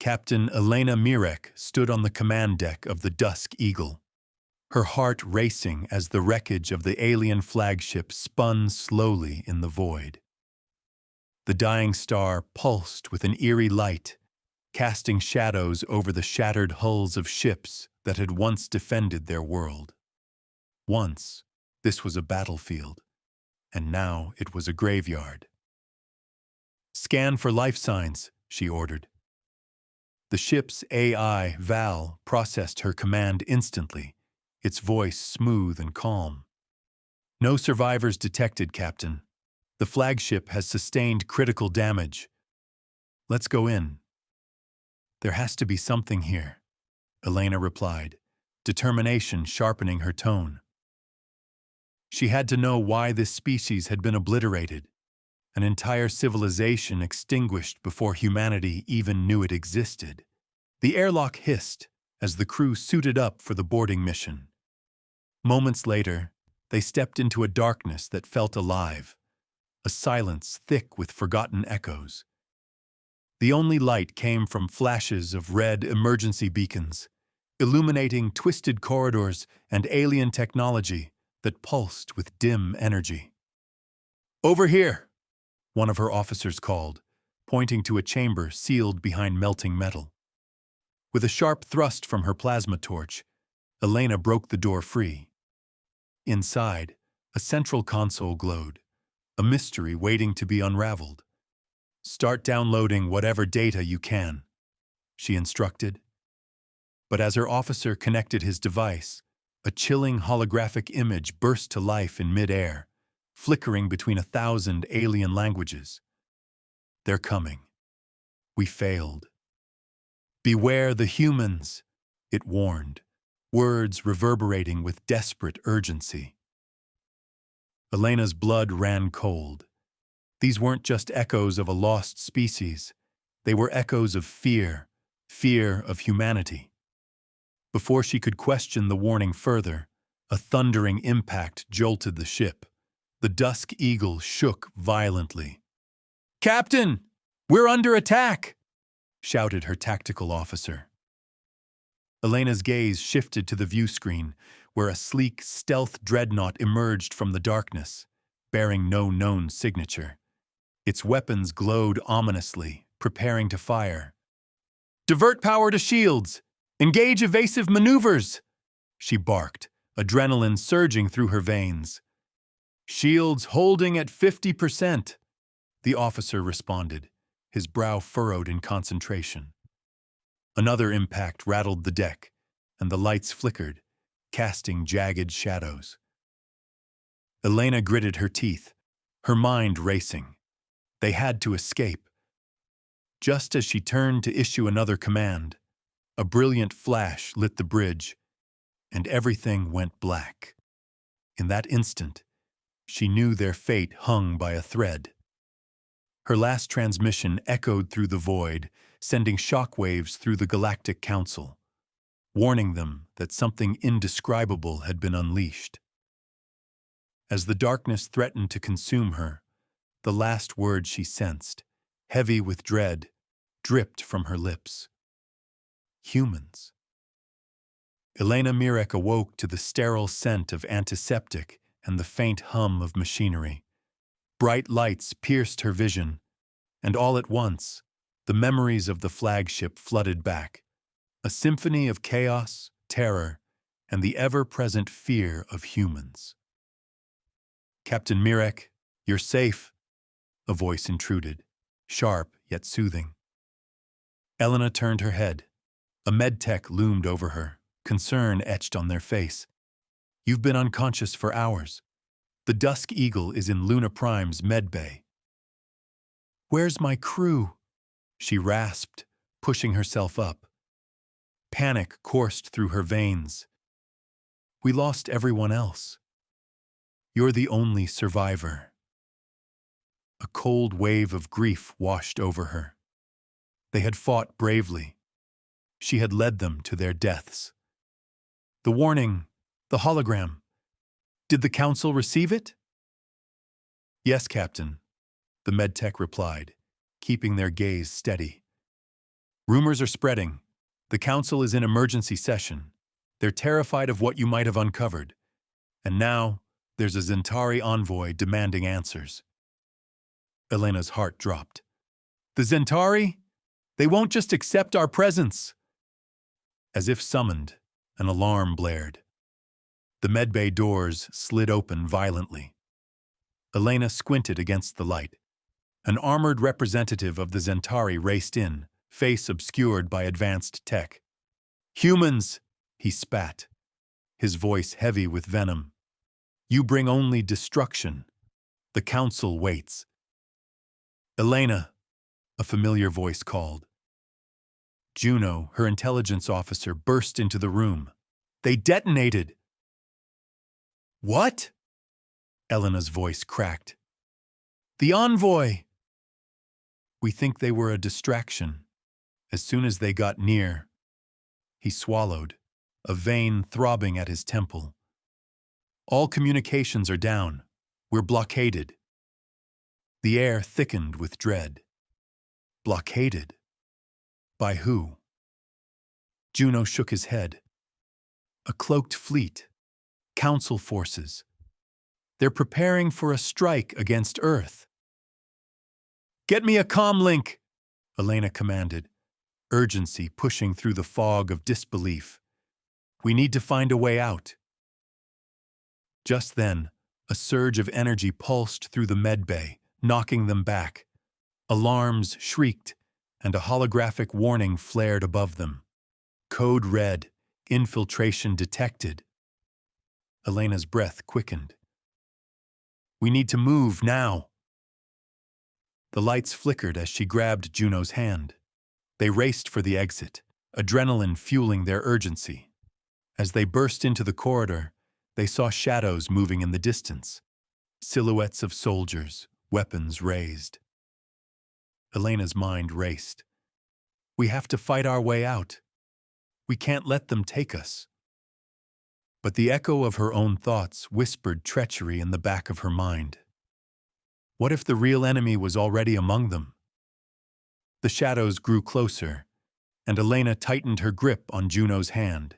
Captain Elena Mirek stood on the command deck of the Dusk Eagle, her heart racing as the wreckage of the alien flagship spun slowly in the void. The dying star pulsed with an eerie light, casting shadows over the shattered hulls of ships that had once defended their world. Once, this was a battlefield, and now it was a graveyard. "Scan for life signs," she ordered. The ship's AI, Val, processed her command instantly, its voice smooth and calm. "No survivors detected, Captain. The flagship has sustained critical damage. Let's go in." "There has to be something here," Elena replied, determination sharpening her tone. She had to know why this species had been obliterated, an entire civilization extinguished before humanity even knew it existed. The airlock hissed as the crew suited up for the boarding mission. Moments later, they stepped into a darkness that felt alive, a silence thick with forgotten echoes. The only light came from flashes of red emergency beacons, illuminating twisted corridors and alien technology that pulsed with dim energy. "Over here!" one of her officers called, pointing to a chamber sealed behind melting metal. With a sharp thrust from her plasma torch, Elena broke the door free. Inside, a central console glowed, a mystery waiting to be unraveled. "Start downloading whatever data you can," she instructed. But as her officer connected his device, a chilling holographic image burst to life in mid-air, flickering between 1,000 alien languages. "They're coming. We failed. Beware the humans," it warned, words reverberating with desperate urgency. Elena's blood ran cold. These weren't just echoes of a lost species. They were echoes of fear, fear of humanity. Before she could question the warning further, a thundering impact jolted the ship. The Dusk Eagle shook violently. "Captain, we're under attack!" shouted her tactical officer. Elena's gaze shifted to the view screen, where a sleek, stealth dreadnought emerged from the darkness, bearing no known signature. Its weapons glowed ominously, preparing to fire. "Divert power to shields! Engage evasive maneuvers!" she barked, adrenaline surging through her veins. "Shields holding at 50%, the officer responded, his brow furrowed in concentration. Another impact rattled the deck, and the lights flickered, casting jagged shadows. Elena gritted her teeth, her mind racing. They had to escape. Just as she turned to issue another command, a brilliant flash lit the bridge, and everything went black. In that instant, she knew their fate hung by a thread. Her last transmission echoed through the void, sending shockwaves through the Galactic Council, warning them that something indescribable had been unleashed. As the darkness threatened to consume her, the last word she sensed, heavy with dread, dripped from her lips. Humans. Elena Mirek awoke to the sterile scent of antiseptic and the faint hum of machinery. Bright lights pierced her vision, and all at once, the memories of the flagship flooded back, a symphony of chaos, terror, and the ever-present fear of humans. "Captain Mirek, you're safe," a voice intruded, sharp yet soothing. Elena turned her head. A medtech loomed over her, concern etched on their face. "You've been unconscious for hours. The Dusk Eagle is in Luna Prime's medbay." "Where's my crew?" she rasped, pushing herself up. Panic coursed through her veins. "We lost everyone else. You're the only survivor." A cold wave of grief washed over her. They had fought bravely. She had led them to their deaths. "The warning, the hologram. Did the Council receive it?" "Yes, Captain," the medtech replied, keeping their gaze steady. Rumors are spreading. The council is in emergency session. They're terrified of what you might have uncovered. And now, there's a Zentari envoy demanding answers. Elena's heart dropped. The Zentari? They won't just accept our presence. As if summoned, an alarm blared. The medbay doors slid open violently. Elena squinted against the light. An armored representative of the Zentari raced in, face obscured by advanced tech. Humans, he spat, his voice heavy with venom. You bring only destruction. The council waits. Elena, a familiar voice called. Juno, her intelligence officer, burst into the room. They detonated. What? Elena's voice cracked. The envoy! We think they were a distraction. As soon as they got near, he swallowed, a vein throbbing at his temple. All communications are down. We're blockaded. The air thickened with dread. Blockaded? By who? Juno shook his head. A cloaked fleet. Council forces. They're preparing for a strike against Earth. Get me a comm link, Elena commanded, urgency pushing through the fog of disbelief. We need to find a way out. Just then, a surge of energy pulsed through the medbay, knocking them back. Alarms shrieked, and a holographic warning flared above them. Code red, infiltration detected. Elena's breath quickened. We need to move now. The lights flickered as she grabbed Juno's hand. They raced for the exit, adrenaline fueling their urgency. As they burst into the corridor, they saw shadows moving in the distance, silhouettes of soldiers, weapons raised. Elena's mind raced. We have to fight our way out. We can't let them take us. But the echo of her own thoughts whispered treachery in the back of her mind. What if the real enemy was already among them? The shadows grew closer, and Elena tightened her grip on Juno's hand.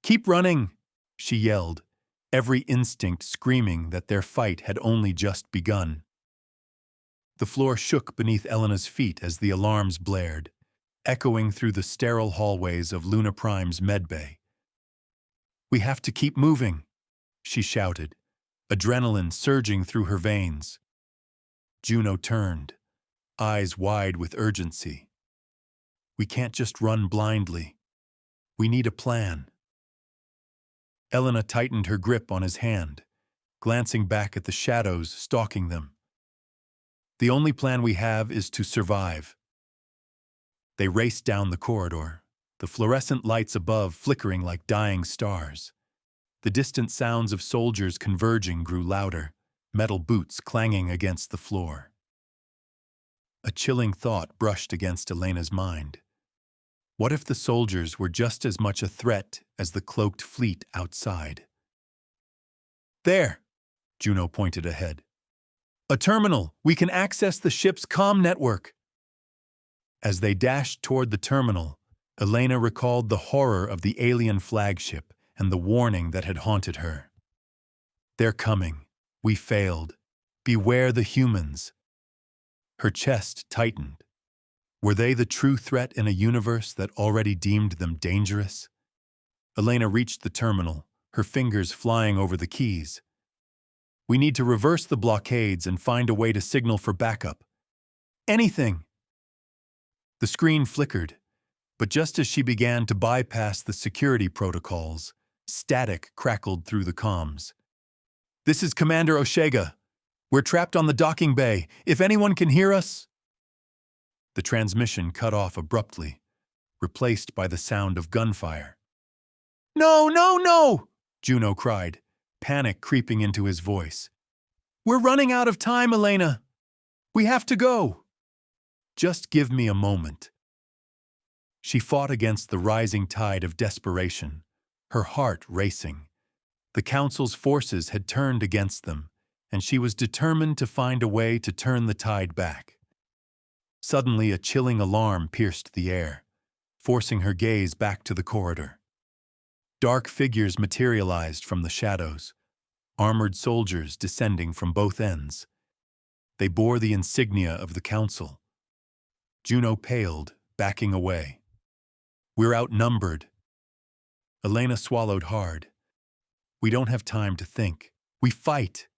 Keep running, she yelled, every instinct screaming that their fight had only just begun. The floor shook beneath Elena's feet as the alarms blared, echoing through the sterile hallways of Luna Prime's medbay. We have to keep moving, she shouted, adrenaline surging through her veins. Juno turned, eyes wide with urgency. We can't just run blindly. We need a plan. Elena tightened her grip on his hand, glancing back at the shadows stalking them. The only plan we have is to survive. They raced down the corridor, the fluorescent lights above flickering like dying stars. The distant sounds of soldiers converging grew louder, metal boots clanging against the floor. A chilling thought brushed against Elena's mind. What if the soldiers were just as much a threat as the cloaked fleet outside? There, Juno pointed ahead. A terminal. We can access the ship's comm network. As they dashed toward the terminal, Elena recalled the horror of the alien flagship and the warning that had haunted her. They're coming. We failed. Beware the humans. Her chest tightened. Were they the true threat in a universe that already deemed them dangerous? Elena reached the terminal, her fingers flying over the keys. We need to reverse the blockades and find a way to signal for backup. Anything! The screen flickered, but just as she began to bypass the security protocols, static crackled through the comms. This is Commander Oshega. We're trapped on the docking bay. If anyone can hear us... The transmission cut off abruptly, replaced by the sound of gunfire. No, no, no! Juno cried, panic creeping into his voice. We're running out of time, Elena. We have to go. Just give me a moment. She fought against the rising tide of desperation, her heart racing. The Council's forces had turned against them, and she was determined to find a way to turn the tide back. Suddenly, a chilling alarm pierced the air, forcing her gaze back to the corridor. Dark figures materialized from the shadows, armored soldiers descending from both ends. They bore the insignia of the council. Juno paled, backing away. "We're outnumbered." Elena swallowed hard. "We don't have time to think. We fight."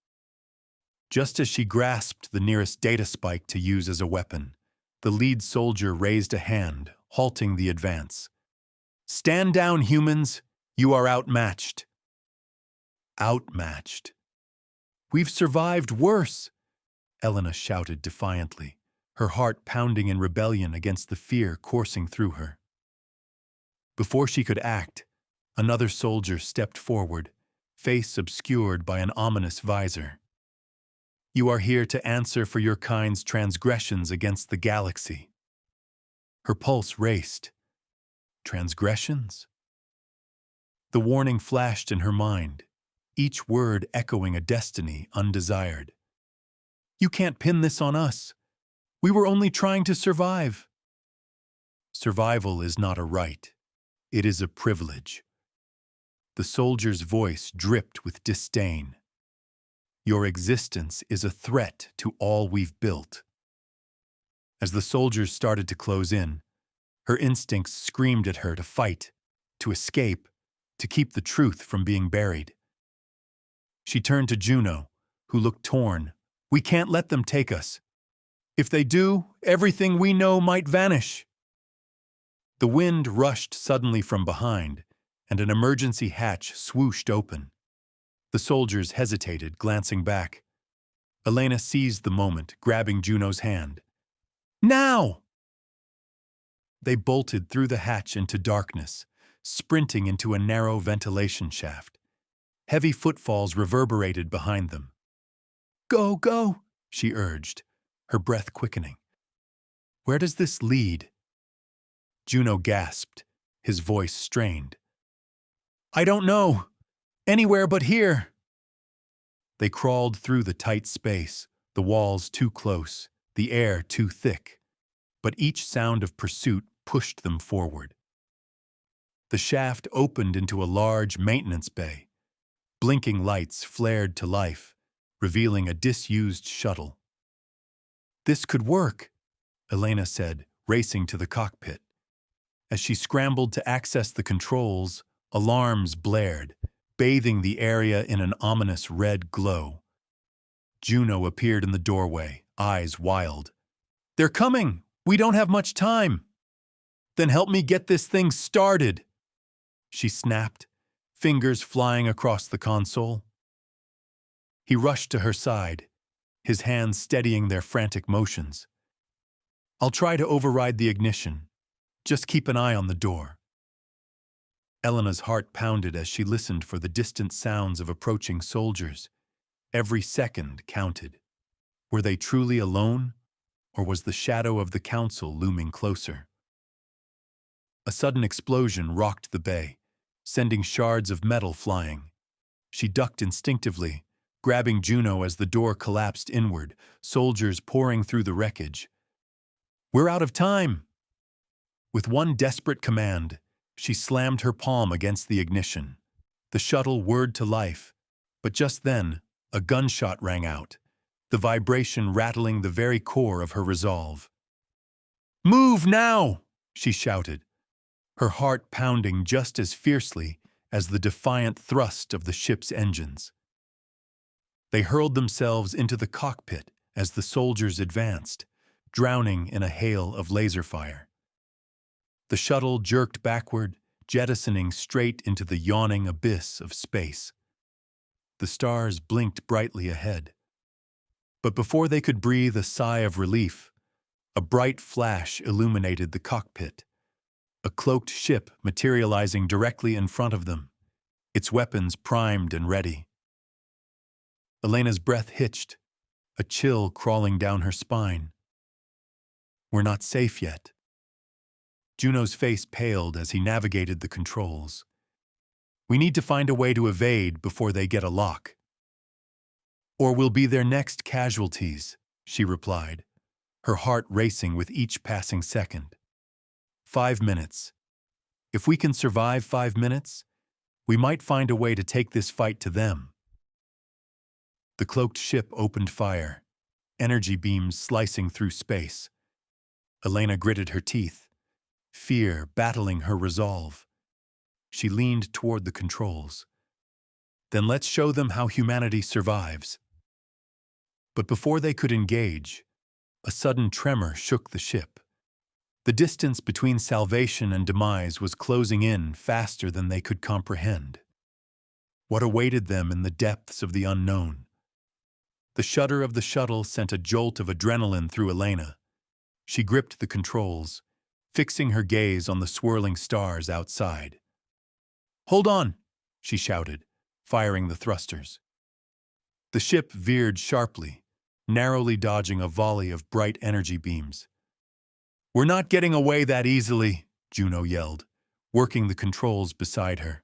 Just as she grasped the nearest data spike to use as a weapon, the lead soldier raised a hand, halting the advance. "Stand down, humans! You are outmatched." Outmatched? "We've survived worse," Elena shouted defiantly, her heart pounding in rebellion against the fear coursing through her. Before she could act, another soldier stepped forward, face obscured by an ominous visor. "You are here to answer for your kind's transgressions against the galaxy." Her pulse raced. Transgressions? The warning flashed in her mind, each word echoing a destiny undesired. "You can't pin this on us. We were only trying to survive." Survival is not a right. It is a privilege. The soldier's voice dripped with disdain. "Your existence is a threat to all we've built." As the soldiers started to close in, her instincts screamed at her to fight, to escape, to keep the truth from being buried. She turned to Juno, who looked torn. "We can't let them take us. If they do, everything we know might vanish." The wind rushed suddenly from behind, and an emergency hatch swooshed open. The soldiers hesitated, glancing back. Elena seized the moment, grabbing Juno's hand. "Now!" They bolted through the hatch into darkness, sprinting into a narrow ventilation shaft. Heavy footfalls reverberated behind them. "Go, go," she urged, her breath quickening. "Where does this lead?" Juno gasped, his voice strained. "I don't know. Anywhere but here." They crawled through the tight space, the walls too close, the air too thick. But each sound of pursuit pushed them forward. The shaft opened into a large maintenance bay. Blinking lights flared to life, revealing a disused shuttle. "This could work," Elena said, racing to the cockpit. As she scrambled to access the controls, alarms blared, bathing the area in an ominous red glow. Juno appeared in the doorway, eyes wild. "They're coming! We don't have much time!" "Then help me get this thing started!" she snapped, fingers flying across the console. He rushed to her side, his hands steadying their frantic motions. "I'll try to override the ignition. Just keep an eye on the door." Elena's heart pounded as she listened for the distant sounds of approaching soldiers. Every second counted. Were they truly alone, or was the shadow of the council looming closer? A sudden explosion rocked the bay, sending shards of metal flying. She ducked instinctively, grabbing Juno as the door collapsed inward, soldiers pouring through the wreckage. "We're out of time!" With one desperate command, she slammed her palm against the ignition. The shuttle whirred to life, but just then, a gunshot rang out, the vibration rattling the very core of her resolve. "Move now!" she shouted, her heart pounding just as fiercely as the defiant thrust of the ship's engines. They hurled themselves into the cockpit as the soldiers advanced, drowning in a hail of laser fire. The shuttle jerked backward, jettisoning straight into the yawning abyss of space. The stars blinked brightly ahead. But before they could breathe a sigh of relief, a bright flash illuminated the cockpit. A cloaked ship materializing directly in front of them, its weapons primed and ready. Elena's breath hitched, a chill crawling down her spine. "We're not safe yet." Juno's face paled as he navigated the controls. "We need to find a way to evade before they get a lock." "Or we'll be their next casualties," she replied, her heart racing with each passing second. 5 minutes. If we can survive 5 minutes, we might find a way to take this fight to them. The cloaked ship opened fire, energy beams slicing through space. Elena gritted her teeth, fear battling her resolve. She leaned toward the controls. Then let's show them how humanity survives. But before they could engage, a sudden tremor shook the ship. The distance between salvation and demise was closing in faster than they could comprehend. What awaited them in the depths of the unknown? The shudder of the shuttle sent a jolt of adrenaline through Elena. She gripped the controls, fixing her gaze on the swirling stars outside. "Hold on," she shouted, firing the thrusters. The ship veered sharply, narrowly dodging a volley of bright energy beams. "We're not getting away that easily," Juno yelled, working the controls beside her.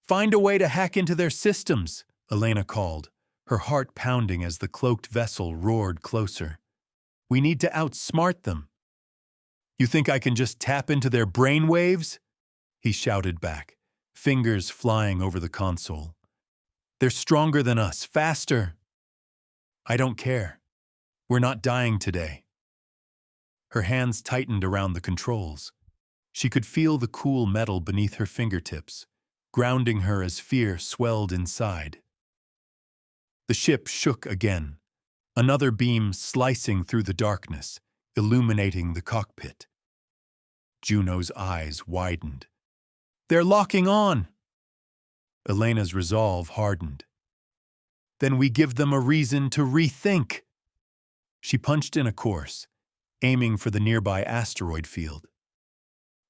"Find a way to hack into their systems," Elena called, her heart pounding as the cloaked vessel roared closer. "We need to outsmart them." "You think I can just tap into their brain waves?" he shouted back, fingers flying over the console. "They're stronger than us, faster." "I don't care. We're not dying today." Her hands tightened around the controls. She could feel the cool metal beneath her fingertips, grounding her as fear swelled inside. The ship shook again, another beam slicing through the darkness, illuminating the cockpit. Juno's eyes widened. "They're locking on!" Elena's resolve hardened. "Then we give them a reason to rethink." She punched in a course, aiming for the nearby asteroid field.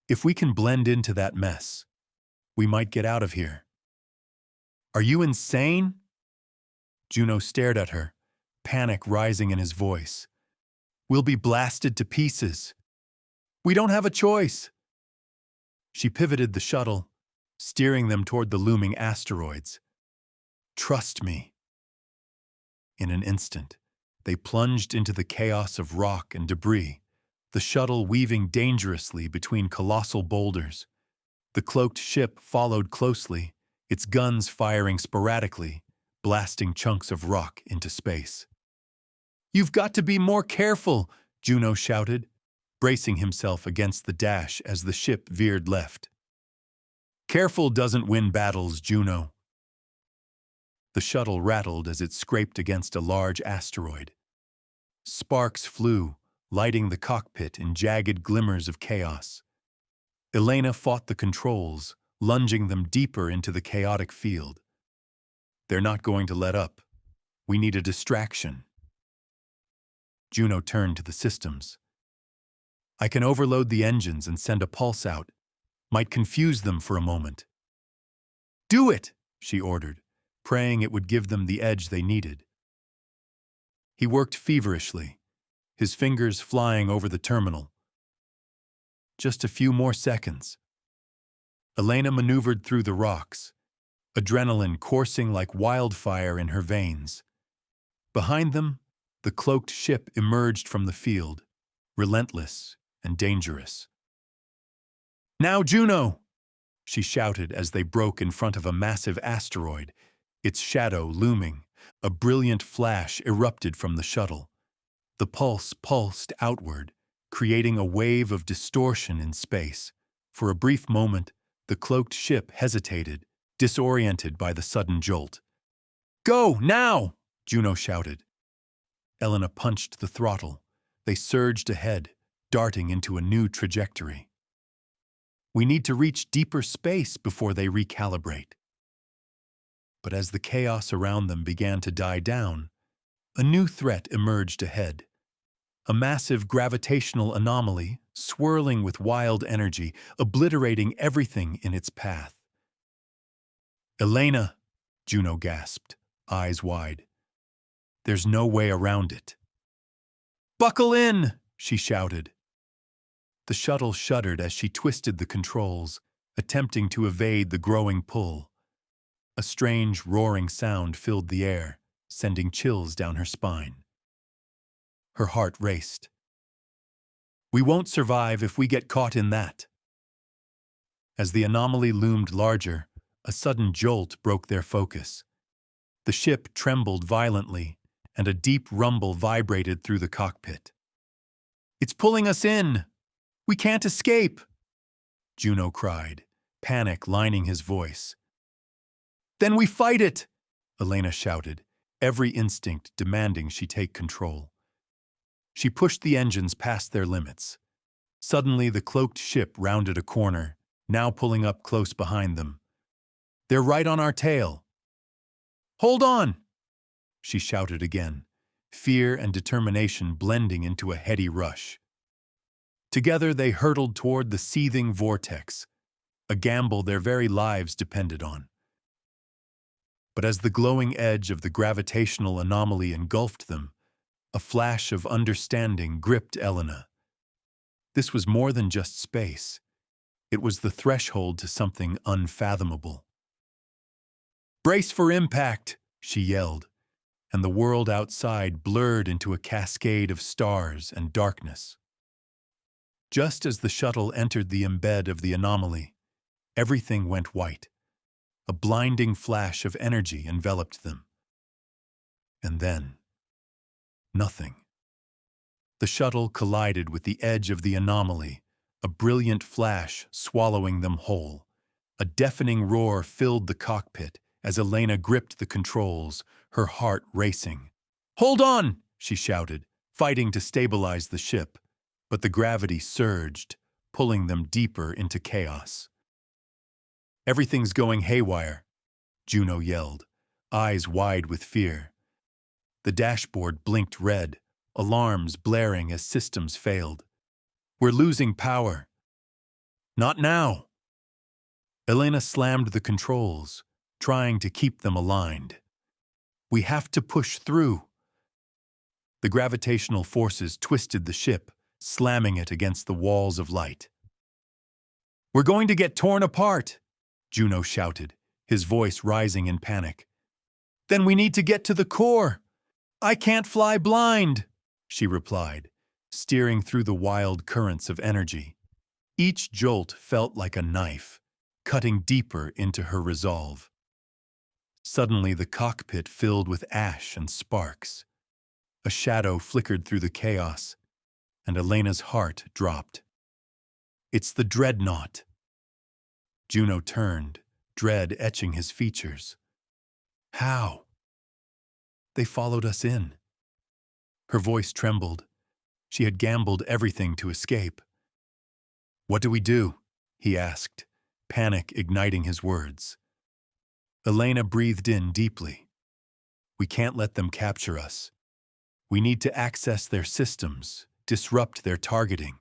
"If we can blend into that mess, we might get out of here." "Are you insane?" Juno stared at her, panic rising in his voice. "We'll be blasted to pieces. We don't have a choice." She pivoted the shuttle, steering them toward the looming asteroids. "Trust me." In an instant, they plunged into the chaos of rock and debris, the shuttle weaving dangerously between colossal boulders. The cloaked ship followed closely, its guns firing sporadically, blasting chunks of rock into space. "You've got to be more careful," Juno shouted, bracing himself against the dash as the ship veered left. "Careful doesn't win battles, Juno." The shuttle rattled as it scraped against a large asteroid. Sparks flew, lighting the cockpit in jagged glimmers of chaos. Elena fought the controls, lunging them deeper into the chaotic field. "They're not going to let up. We need a distraction." Juno turned to the systems. "I can overload the engines and send a pulse out. Might confuse them for a moment." "Do it," she ordered, praying it would give them the edge they needed. He worked feverishly, his fingers flying over the terminal. Just a few more seconds. Elena maneuvered through the rocks, adrenaline coursing like wildfire in her veins. Behind them, the cloaked ship emerged from the field, relentless and dangerous. "Now, Juno!" she shouted as they broke in front of a massive asteroid, its shadow looming. A brilliant flash erupted from the shuttle. The pulse pulsed outward, creating a wave of distortion in space. For a brief moment, the cloaked ship hesitated, disoriented by the sudden jolt. "Go, now!" Juno shouted. Elena punched the throttle. They surged ahead, darting into a new trajectory. "We need to reach deeper space before they recalibrate." But as the chaos around them began to die down, a new threat emerged ahead. A massive gravitational anomaly, swirling with wild energy, obliterating everything in its path. "Elena," Juno gasped, eyes wide. "There's no way around it." "Buckle in!" she shouted. The shuttle shuddered as she twisted the controls, attempting to evade the growing pull. A strange, roaring sound filled the air, sending chills down her spine. Her heart raced, We won't survive if we get caught in that. As the anomaly loomed larger, a sudden jolt broke their focus. The ship trembled violently, and a deep rumble vibrated through the cockpit. "It's pulling us in! We can't escape!" Juno cried, panic lining his voice. "Then we fight it!" Elena shouted, every instinct demanding she take control. She pushed the engines past their limits. Suddenly, the cloaked ship rounded a corner, now pulling up close behind them. "They're right on our tail!" "Hold on!" she shouted again, fear and determination blending into a heady rush. Together they hurtled toward the seething vortex, a gamble their very lives depended on. But as the glowing edge of the gravitational anomaly engulfed them, a flash of understanding gripped Elena. This was more than just space. It was the threshold to something unfathomable. "Brace for impact!" she yelled, and the world outside blurred into a cascade of stars and darkness. Just as the shuttle entered the embed of the anomaly, everything went white. A blinding flash of energy enveloped them. And then, nothing. The shuttle collided with the edge of the anomaly, a brilliant flash swallowing them whole. A deafening roar filled the cockpit as Elena gripped the controls, her heart racing. "Hold on!" she shouted, fighting to stabilize the ship, but the gravity surged, pulling them deeper into chaos. "Everything's going haywire," Juno yelled, eyes wide with fear. The dashboard blinked red, alarms blaring as systems failed. "We're losing power." "Not now!" Elena slammed the controls, trying to keep them aligned. "We have to push through." The gravitational forces twisted the ship, slamming it against the walls of light. "We're going to get torn apart!" Juno shouted, his voice rising in panic. "Then we need to get to the core." "I can't fly blind," she replied, steering through the wild currents of energy. Each jolt felt like a knife, cutting deeper into her resolve. Suddenly, the cockpit filled with ash and sparks. A shadow flickered through the chaos, and Elena's heart dropped. "It's the dreadnought." Juno turned, dread etching his features. "How?" "They followed us in." Her voice trembled. She had gambled everything to escape. "What do we do?" he asked, panic igniting his words. Elena breathed in deeply. "We can't let them capture us. We need to access their systems, disrupt their targeting."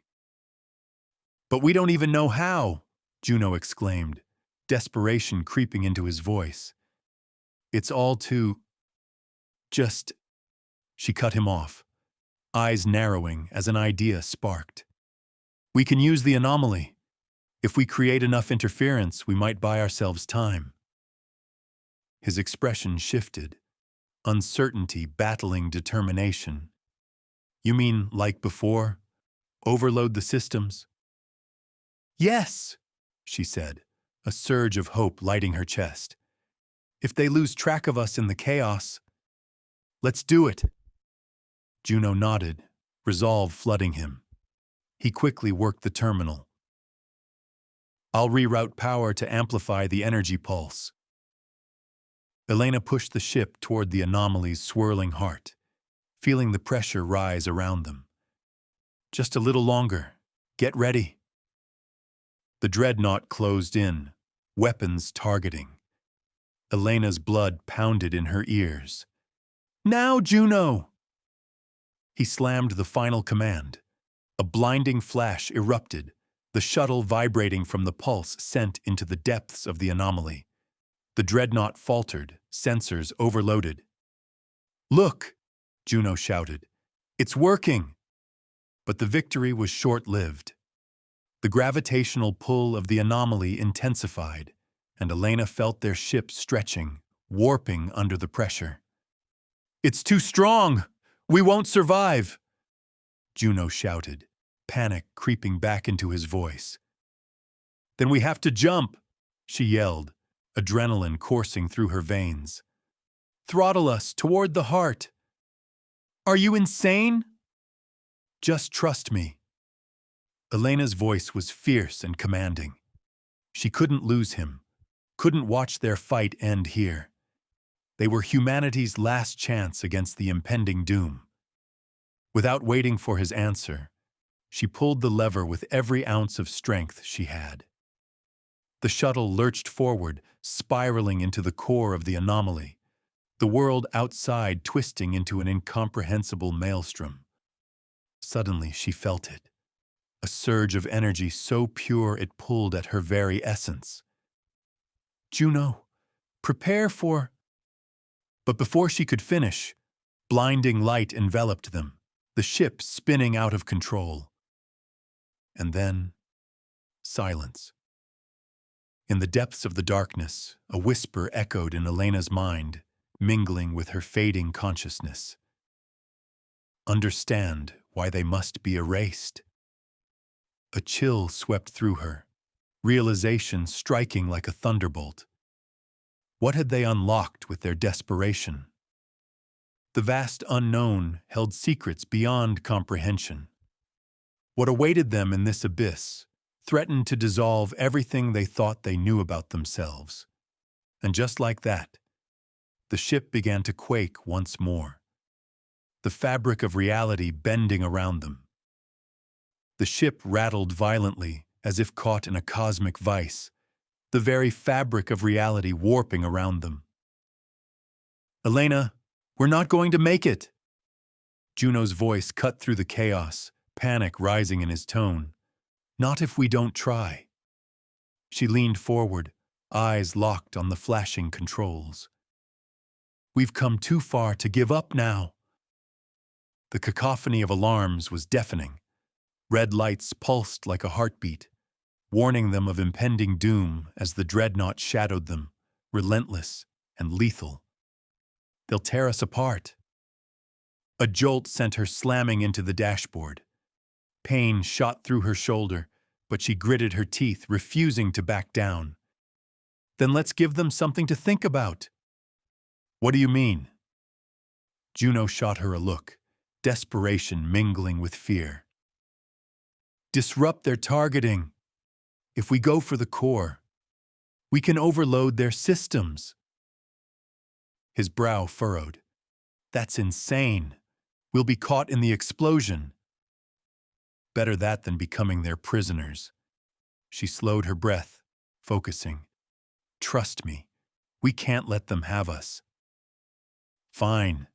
"But we don't even know how," Juno exclaimed, desperation creeping into his voice. "It's all too... just..." She cut him off, eyes narrowing as an idea sparked. "We can use the anomaly. If we create enough interference, we might buy ourselves time." His expression shifted, uncertainty battling determination. "You mean like before? Overload the systems?" "Yes," she said, a surge of hope lighting her chest. "If they lose track of us in the chaos, let's do it." Juno nodded, resolve flooding him. He quickly worked the terminal. "I'll reroute power to amplify the energy pulse." Elena pushed the ship toward the anomaly's swirling heart, feeling the pressure rise around them. "Just a little longer. Get ready." The dreadnought closed in, weapons targeting. Elena's blood pounded in her ears. "Now, Juno!" He slammed the final command. A blinding flash erupted, the shuttle vibrating from the pulse sent into the depths of the anomaly. The dreadnought faltered, sensors overloaded. "Look!" Juno shouted. "It's working!" But the victory was short-lived. The gravitational pull of the anomaly intensified, and Elena felt their ship stretching, warping under the pressure. "It's too strong! We won't survive!" Juno shouted, panic creeping back into his voice. "Then we have to jump," she yelled, adrenaline coursing through her veins. "Throttle us toward the heart." "Are you insane?" "Just trust me." Elena's voice was fierce and commanding. She couldn't lose him, couldn't watch their fight end here. They were humanity's last chance against the impending doom. Without waiting for his answer, she pulled the lever with every ounce of strength she had. The shuttle lurched forward, spiraling into the core of the anomaly, the world outside twisting into an incomprehensible maelstrom. Suddenly she felt it, a surge of energy so pure it pulled at her very essence. "Juno, prepare for—" But before she could finish, blinding light enveloped them, the ship spinning out of control. And then, silence. In the depths of the darkness, a whisper echoed in Elena's mind, mingling with her fading consciousness. "Understand why they must be erased." A chill swept through her, realization striking like a thunderbolt. What had they unlocked with their desperation? The vast unknown held secrets beyond comprehension. What awaited them in this abyss threatened to dissolve everything they thought they knew about themselves. And just like that, the ship began to quake once more, the fabric of reality bending around them. The ship rattled violently, as if caught in a cosmic vice, the very fabric of reality warping around them. "Elena, we're not going to make it!" Juno's voice cut through the chaos, panic rising in his tone. "Not if we don't try." She leaned forward, eyes locked on the flashing controls. "We've come too far to give up now." The cacophony of alarms was deafening. Red lights pulsed like a heartbeat, warning them of impending doom as the dreadnought shadowed them, relentless and lethal. "They'll tear us apart." A jolt sent her slamming into the dashboard. Pain shot through her shoulder, but she gritted her teeth, refusing to back down. "Then let's give them something to think about." "What do you mean?" Juno shot her a look, desperation mingling with fear. "Disrupt their targeting. If we go for the core, we can overload their systems." His brow furrowed. "That's insane. We'll be caught in the explosion." "Better that than becoming their prisoners." She slowed her breath, focusing. "Trust me, we can't let them have us." "Fine."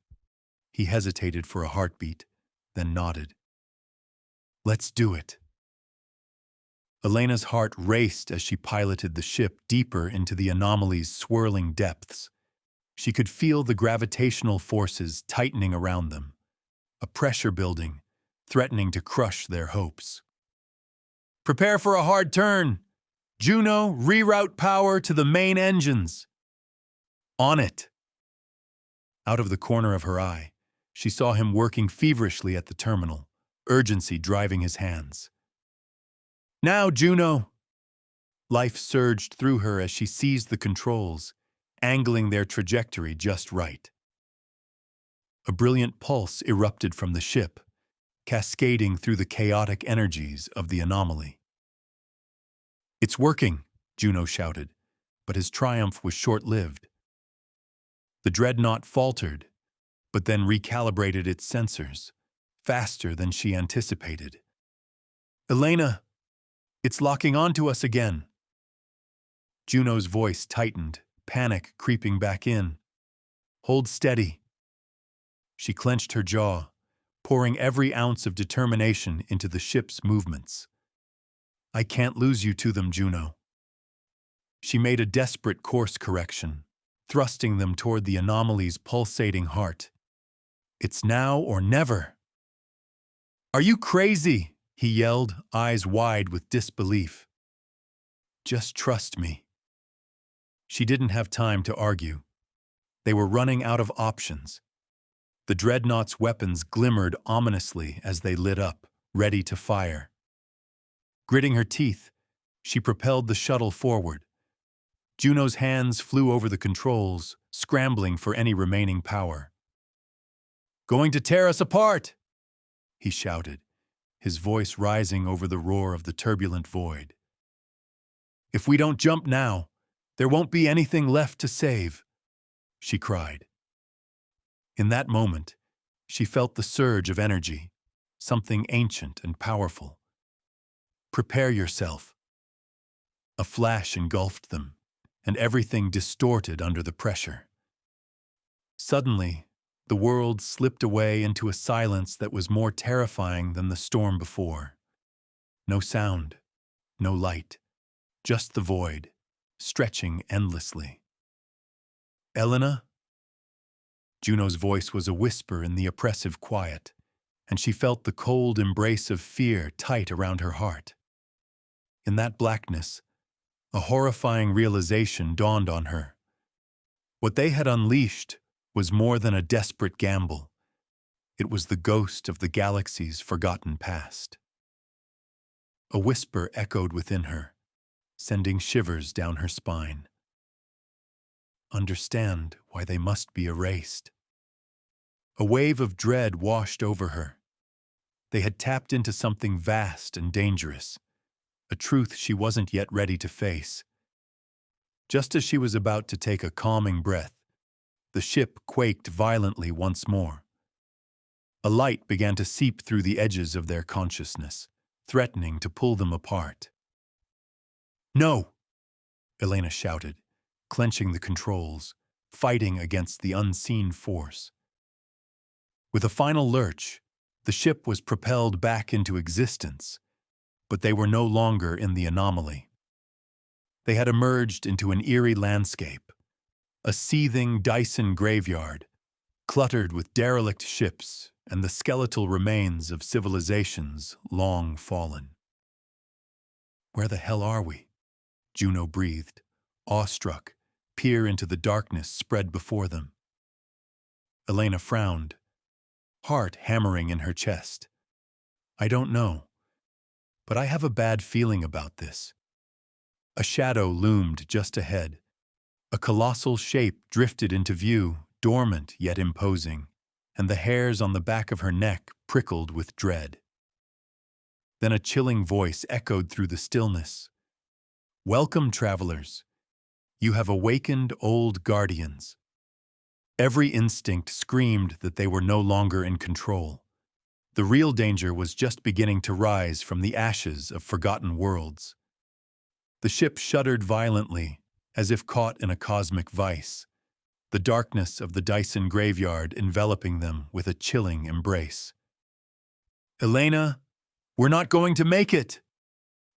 He hesitated for a heartbeat, then nodded. "Let's do it." Elena's heart raced as she piloted the ship deeper into the anomaly's swirling depths. She could feel the gravitational forces tightening around them, a pressure building, threatening to crush their hopes. "Prepare for a hard turn. Juno, reroute power to the main engines." "On it." Out of the corner of her eye, she saw him working feverishly at the terminal, urgency driving his hands. "Now, Juno!" Life surged through her as she seized the controls, angling their trajectory just right. A brilliant pulse erupted from the ship, cascading through the chaotic energies of the anomaly. "It's working," Juno shouted, but his triumph was short-lived. The dreadnought faltered, but then recalibrated its sensors, faster than she anticipated. "Elena, it's locking onto us again." Juno's voice tightened, panic creeping back in. "Hold steady." She clenched her jaw, pouring every ounce of determination into the ship's movements. "I can't lose you to them, Juno." She made a desperate course correction, thrusting them toward the anomaly's pulsating heart. "It's now or never." "Are you crazy?" he yelled, eyes wide with disbelief. "Just trust me." She didn't have time to argue. They were running out of options. The dreadnought's weapons glimmered ominously as they lit up, ready to fire. Gritting her teeth, she propelled the shuttle forward. Juno's hands flew over the controls, scrambling for any remaining power. "Going to tear us apart!" he shouted, his voice rising over the roar of the turbulent void. "If we don't jump now, there won't be anything left to save," she cried. In that moment, she felt the surge of energy, something ancient and powerful. "Prepare yourself." A flash engulfed them, and everything distorted under the pressure. Suddenly, the world slipped away into a silence that was more terrifying than the storm before. No sound, no light, just the void, stretching endlessly. "Elena?" Juno's voice was a whisper in the oppressive quiet, and she felt the cold embrace of fear tight around her heart. In that blackness, a horrifying realization dawned on her. What they had unleashed was more than a desperate gamble. It was the ghost of the galaxy's forgotten past. A whisper echoed within her, sending shivers down her spine. Understand why they must be erased. A wave of dread washed over her. They had tapped into something vast and dangerous, a truth she wasn't yet ready to face. Just as she was about to take a calming breath, the ship quaked violently once more. A light began to seep through the edges of their consciousness, threatening to pull them apart. "No!" Elena shouted, clenching the controls, fighting against the unseen force. With a final lurch, the ship was propelled back into existence, but they were no longer in the anomaly. They had emerged into an eerie landscape, a seething Dyson graveyard, cluttered with derelict ships and the skeletal remains of civilizations long fallen. "Where the hell are we?" Juno breathed, awestruck, peer into the darkness spread before them. Elena frowned, heart hammering in her chest. "I don't know, but I have a bad feeling about this." A shadow loomed just ahead. A colossal shape drifted into view, dormant yet imposing, and the hairs on the back of her neck prickled with dread. Then a chilling voice echoed through the stillness. "Welcome, travelers. You have awakened old guardians." Every instinct screamed that they were no longer in control. The real danger was just beginning to rise from the ashes of forgotten worlds. The ship shuddered violently, as if caught in a cosmic vice, the darkness of the Dyson graveyard enveloping them with a chilling embrace. "Elena, we're not going to make it!"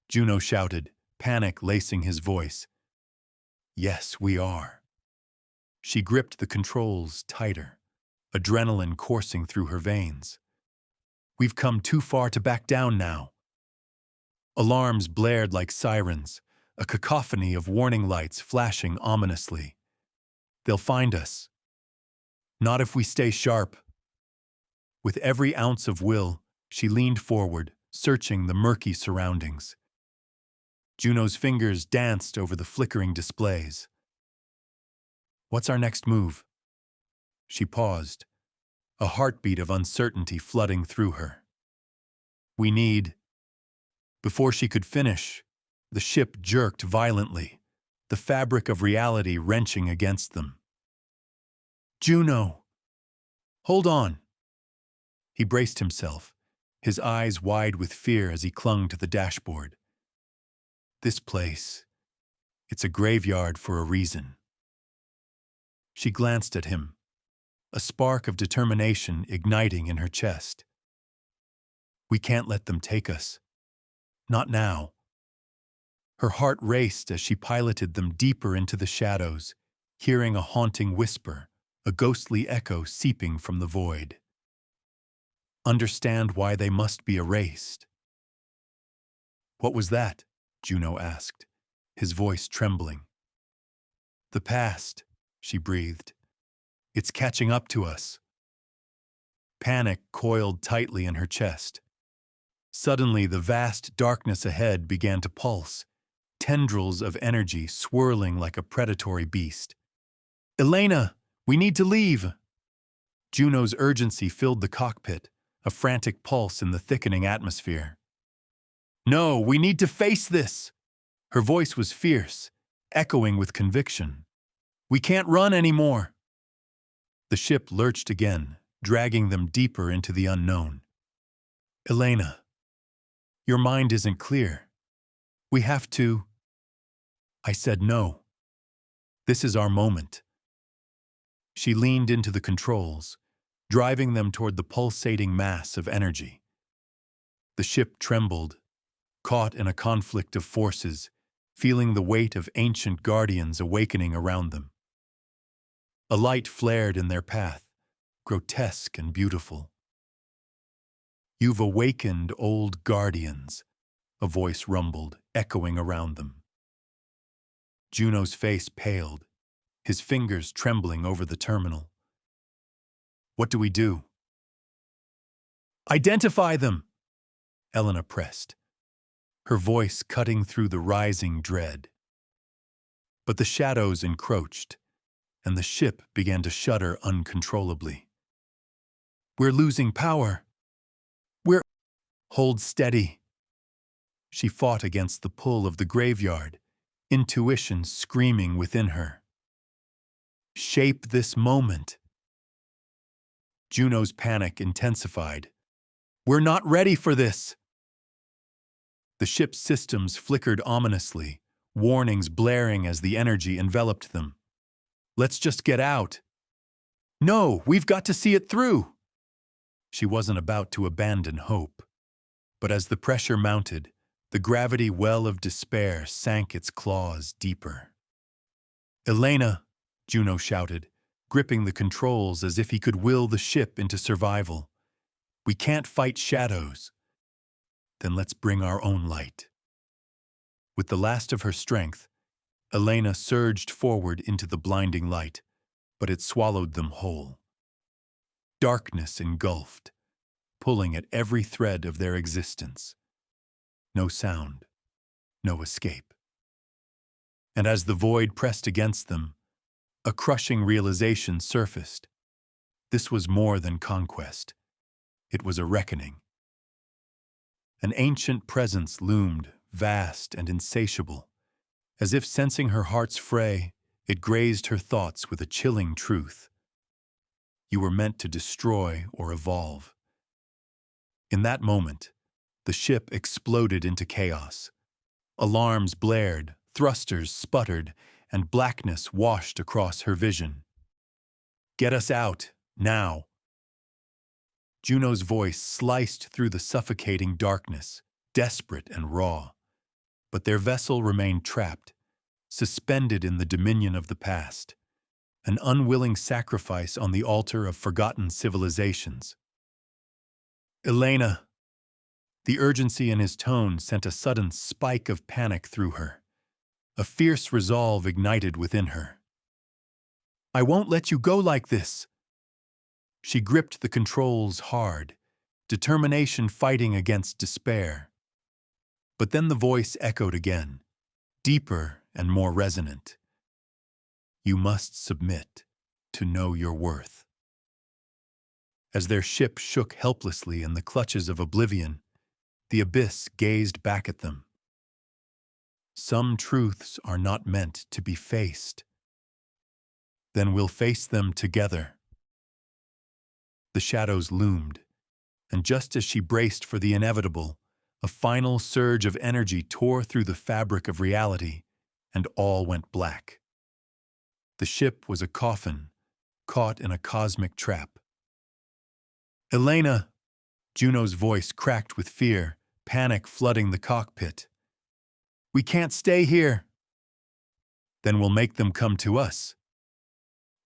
Juno shouted, panic lacing his voice. "Yes, we are." She gripped the controls tighter, adrenaline coursing through her veins. "We've come too far to back down now." Alarms blared like sirens, a cacophony of warning lights flashing ominously. "They'll find us." "Not if we stay sharp." With every ounce of will, she leaned forward, searching the murky surroundings. Juno's fingers danced over the flickering displays. "What's our next move?" She paused, a heartbeat of uncertainty flooding through her. "We need—" Before she could finish, the ship jerked violently, the fabric of reality wrenching against them. "Juno! Hold on!" He braced himself, his eyes wide with fear as he clung to the dashboard. "This place, it's a graveyard for a reason." She glanced at him, a spark of determination igniting in her chest. "We can't let them take us. Not now." Her heart raced as she piloted them deeper into the shadows, hearing a haunting whisper, a ghostly echo seeping from the void. "Understand why they must be erased." "What was that?" Juno asked, his voice trembling. "The past," she breathed. "It's catching up to us." Panic coiled tightly in her chest. Suddenly, the vast darkness ahead began to pulse, tendrils of energy swirling like a predatory beast. "Elena, we need to leave!" Juno's urgency filled the cockpit, a frantic pulse in the thickening atmosphere. "No, we need to face this!" Her voice was fierce, echoing with conviction. "We can't run anymore!" The ship lurched again, dragging them deeper into the unknown. "Elena, your mind isn't clear. We have to—" I said no. This is our moment. She leaned into the controls, driving them toward the pulsating mass of energy. The ship trembled, caught in a conflict of forces, feeling the weight of ancient guardians awakening around them. A light flared in their path, grotesque and beautiful. "You've awakened old guardians," a voice rumbled, echoing around them. Juno's face paled, his fingers trembling over the terminal. "What do we do?" "Identify them!" Elena pressed, her voice cutting through the rising dread. But the shadows encroached, and the ship began to shudder uncontrollably. "We're losing power. We're—" "Hold steady." She fought against the pull of the graveyard, intuition screaming within her. "Shape this moment." Juno's panic intensified. "We're not ready for this." The ship's systems flickered ominously, warnings blaring as the energy enveloped them. "Let's just get out." "No, we've got to see it through." She wasn't about to abandon hope. But as the pressure mounted, the gravity well of despair sank its claws deeper. "Elena," Juno shouted, gripping the controls as if he could will the ship into survival. "We can't fight shadows." "Then let's bring our own light." With the last of her strength, Elena surged forward into the blinding light, but it swallowed them whole. Darkness engulfed, pulling at every thread of their existence. No sound, no escape. And as the void pressed against them, a crushing realization surfaced. This was more than conquest. It was a reckoning. An ancient presence loomed, vast and insatiable. As if sensing her heart's fray, it grazed her thoughts with a chilling truth. You were meant to destroy or evolve. In that moment, the ship exploded into chaos. Alarms blared, thrusters sputtered, and blackness washed across her vision. "Get us out, now!" Juno's voice sliced through the suffocating darkness, desperate and raw. But their vessel remained trapped, suspended in the dominion of the past, an unwilling sacrifice on the altar of forgotten civilizations. "Elena!" The urgency in his tone sent a sudden spike of panic through her. A fierce resolve ignited within her. "I won't let you go like this!" She gripped the controls hard, determination fighting against despair. But then the voice echoed again, deeper and more resonant. "You must submit to know your worth." As their ship shook helplessly in the clutches of oblivion, the abyss gazed back at them. "Some truths are not meant to be faced." "Then we'll face them together." The shadows loomed, and just as she braced for the inevitable, a final surge of energy tore through the fabric of reality, and all went black. The ship was a coffin, caught in a cosmic trap. "Elena!" Juno's voice cracked with fear, panic flooding the cockpit. "We can't stay here." "Then we'll make them come to us."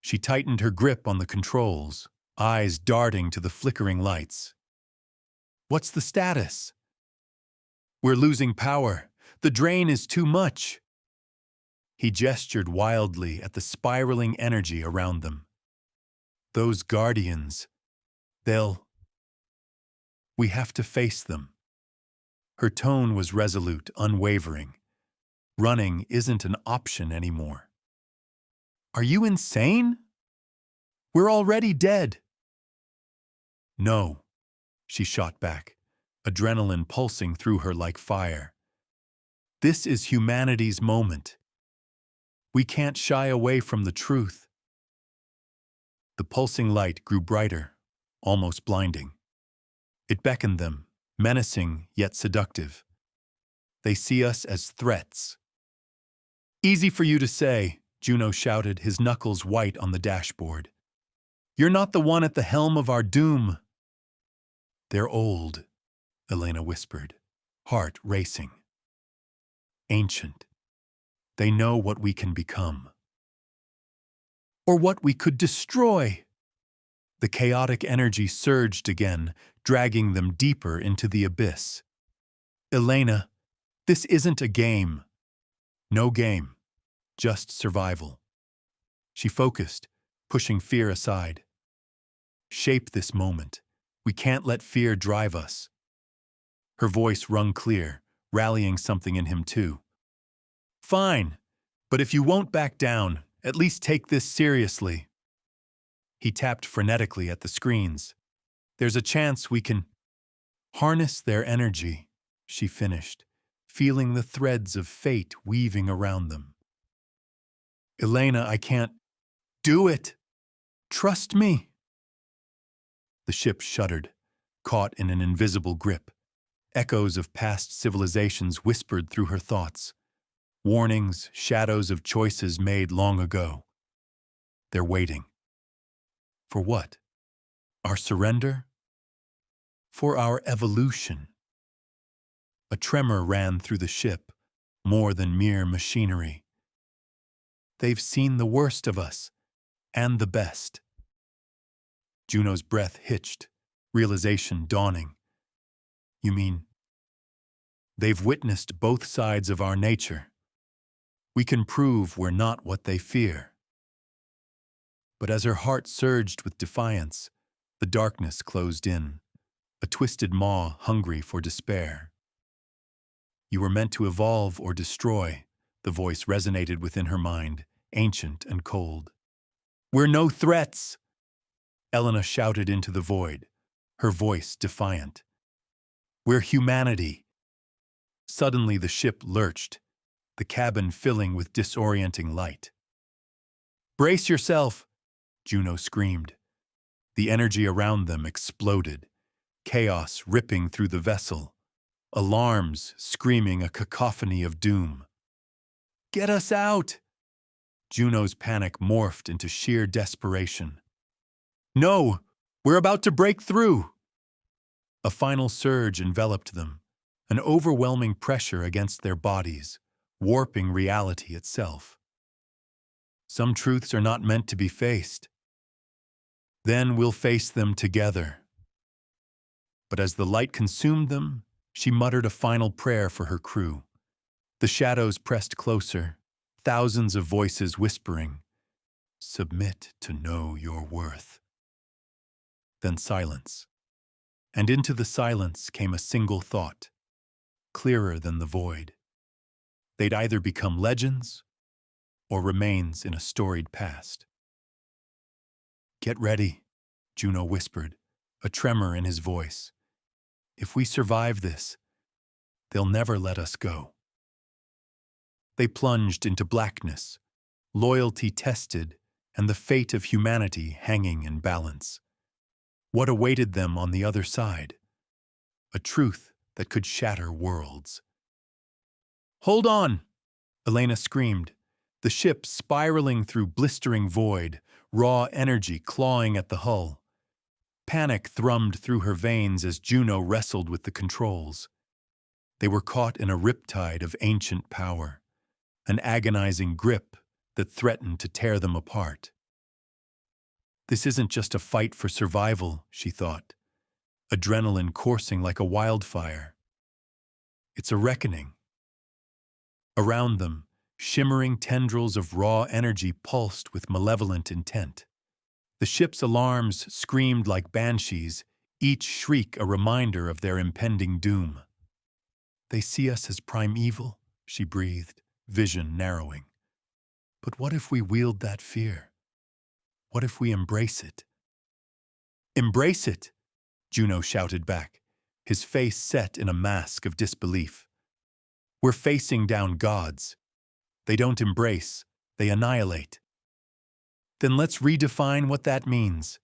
She tightened her grip on the controls, eyes darting to the flickering lights. "What's the status?" "We're losing power. The drain is too much." He gestured wildly at the spiraling energy around them. "Those guardians, we have to face them." Her tone was resolute, unwavering. Running isn't an option anymore. Are you insane? We're already dead. No, she shot back, adrenaline pulsing through her like fire. This is humanity's moment. We can't shy away from the truth. The pulsing light grew brighter, almost blinding. It beckoned them, menacing yet seductive. They see us as threats. Easy for you to say, Juno shouted, his knuckles white on the dashboard. You're not the one at the helm of our doom. They're old, Elena whispered, heart racing. Ancient. They know what we can become. Or what we could destroy. The chaotic energy surged again, dragging them deeper into the abyss. Elena, this isn't a game. No game, just survival. She focused, pushing fear aside. Shape this moment. We can't let fear drive us. Her voice rung clear, rallying something in him too. Fine, but if you won't back down, at least take this seriously. He tapped frenetically at the screens. There's a chance we can harness their energy, she finished, feeling the threads of fate weaving around them. Elena, I can't do it. Trust me. The ship shuddered, caught in an invisible grip. Echoes of past civilizations whispered through her thoughts. Warnings, shadows of choices made long ago. They're waiting. For what? Our surrender? For our evolution. A tremor ran through the ship, more than mere machinery. They've seen the worst of us, and the best. Juno's breath hitched, realization dawning. You mean, they've witnessed both sides of our nature. We can prove we're not what they fear. But as her heart surged with defiance, the darkness closed in, a twisted maw hungry for despair. You were meant to evolve or destroy, the voice resonated within her mind, ancient and cold. We're no threats! Elena shouted into the void, her voice defiant. We're humanity. Suddenly the ship lurched, the cabin filling with disorienting light. Brace yourself, Juno screamed. The energy around them exploded, chaos ripping through the vessel, alarms screaming a cacophony of doom. Get us out! Juno's panic morphed into sheer desperation. No, we're about to break through! A final surge enveloped them, an overwhelming pressure against their bodies, warping reality itself. Some truths are not meant to be faced. Then we'll face them together. But as the light consumed them, she muttered a final prayer for her crew. The shadows pressed closer, thousands of voices whispering, "Submit to know your worth." Then silence. And into the silence came a single thought, clearer than the void. They'd either become legends or remains in a storied past. Get ready, Juno whispered, a tremor in his voice. If we survive this, they'll never let us go. They plunged into blackness, loyalty tested, and the fate of humanity hanging in balance. What awaited them on the other side? A truth that could shatter worlds. Hold on! Elena screamed, the ship spiraling through blistering void, raw energy clawing at the hull. Panic thrummed through her veins as Juno wrestled with the controls. They were caught in a riptide of ancient power, an agonizing grip that threatened to tear them apart. This isn't just a fight for survival, she thought, adrenaline coursing like a wildfire. It's a reckoning. Around them, shimmering tendrils of raw energy pulsed with malevolent intent. The ship's alarms screamed like banshees, each shriek a reminder of their impending doom. They see us as primeval, she breathed, vision narrowing. But what if we wield that fear? What if we embrace it? Embrace it, Juno shouted back, his face set in a mask of disbelief. We're facing down gods. They don't embrace, they annihilate. Then let's redefine what that means.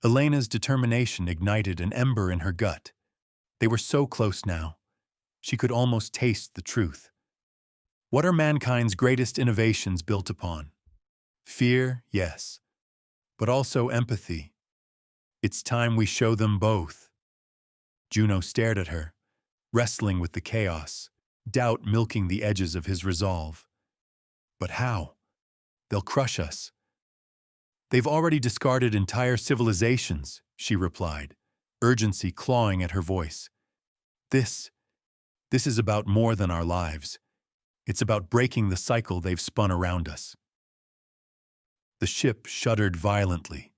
Elena's determination ignited an ember in her gut. They were so close now. She could almost taste the truth. What are mankind's greatest innovations built upon? Fear, yes, but also empathy. It's time we show them both. Juno stared at her, wrestling with the chaos, doubt milking the edges of his resolve. But how? They'll crush us. They've already discarded entire civilizations, she replied, urgency clawing at her voice. This is about more than our lives. It's about breaking the cycle they've spun around us. The ship shuddered violently.